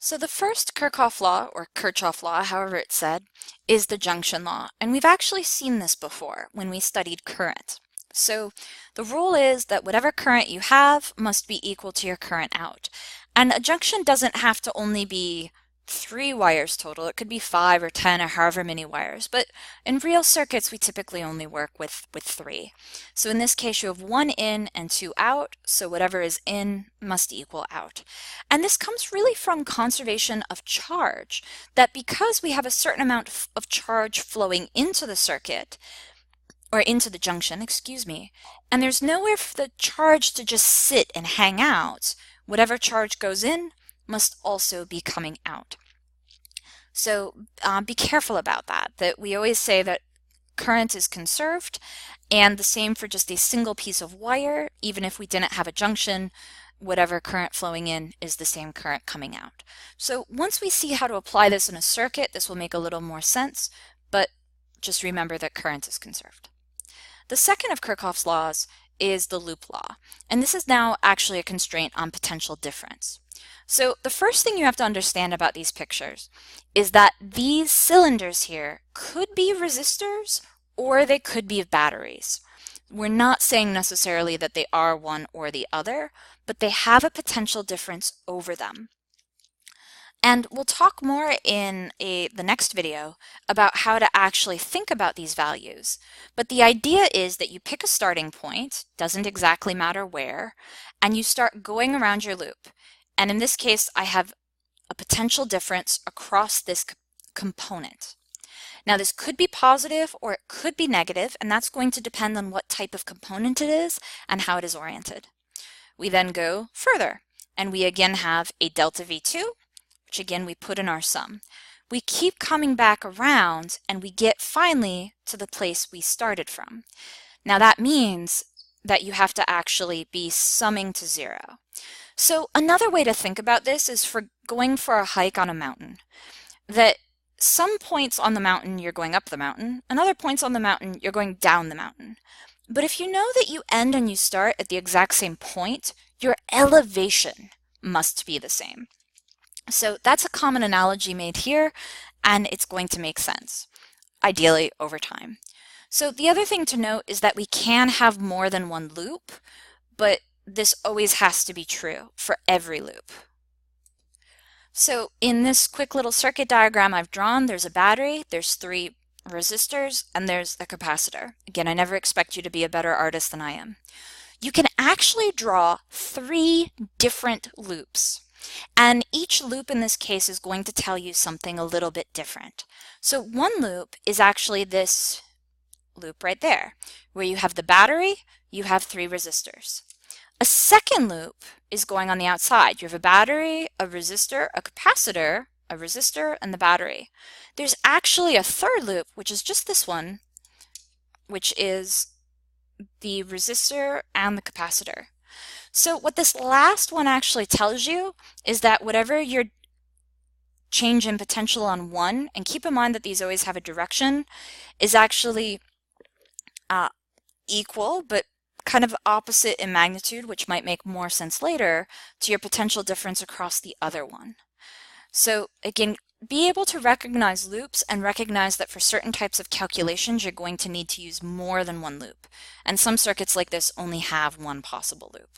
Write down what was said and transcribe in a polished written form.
So the first Kirchhoff law, or Kirchhoff law, however it's said, is the junction law. And we've actually seen this before when we studied current. So the rule is that whatever current you have must be equal to your current out. And a junction doesn't have to only be 3 wires total. It could be 5 or 10 or however many wires. But in real circuits, we typically only work with 3. So in this case, you have 1 in and 2 out. So whatever is in must equal out. And this comes really from conservation of charge, that because we have a certain amount of charge flowing into the circuit, or into the junction, excuse me, and there's nowhere for the charge to just sit and hang out, whatever charge goes in must also be coming out. So be careful about that we always say that current is conserved, and the same for just a single piece of wire. Even if we didn't have a junction, whatever current flowing in is the same current coming out. So once we see how to apply this in a circuit, this will make a little more sense, but just remember that current is conserved. The second of Kirchhoff's laws is the loop law, and this is now actually a constraint on potential difference. So the first thing you have to understand about these pictures is that these cylinders here could be resistors or they could be batteries. We're not saying necessarily that they are one or the other, but they have a potential difference over them. And we'll talk more in the next video about how to actually think about these values. But the idea is that you pick a starting point, doesn't exactly matter where, and you start going around your loop. And in this case, I have a potential difference across this component. Now this could be positive or it could be negative, and that's going to depend on what type of component it is and how it is oriented. We then go further, and we again have a delta V2, which again we put in our sum. We keep coming back around and we get finally to the place we started from. Now that means that you have to actually be summing to 0. So another way to think about this is for going for a hike on a mountain, that some points on the mountain you're going up the mountain, and other points on the mountain you're going down the mountain. But if you know that you end and you start at the exact same point, your elevation must be the same. So that's a common analogy made here, and it's going to make sense, ideally over time. So the other thing to note is that we can have more than one loop, but this always has to be true for every loop. So in this quick little circuit diagram I've drawn, there's a battery, there's 3 resistors, and there's a capacitor. Again, I never expect you to be a better artist than I am. You can actually draw 3 different loops. And each loop in this case is going to tell you something a little bit different. So one loop is actually this loop right there, where you have the battery, you have 3 resistors. A second loop is going on the outside. You have a battery, a resistor, a capacitor, a resistor, and the battery. There's actually a third loop, which is just this one, which is the resistor and the capacitor. So what this last one actually tells you is that whatever your change in potential on one, and keep in mind that these always have a direction, is actually equal, but kind of opposite in magnitude, which might make more sense later, to your potential difference across the other one. So again, be able to recognize loops and recognize that for certain types of calculations, you're going to need to use more than one loop. And some circuits like this only have one possible loop.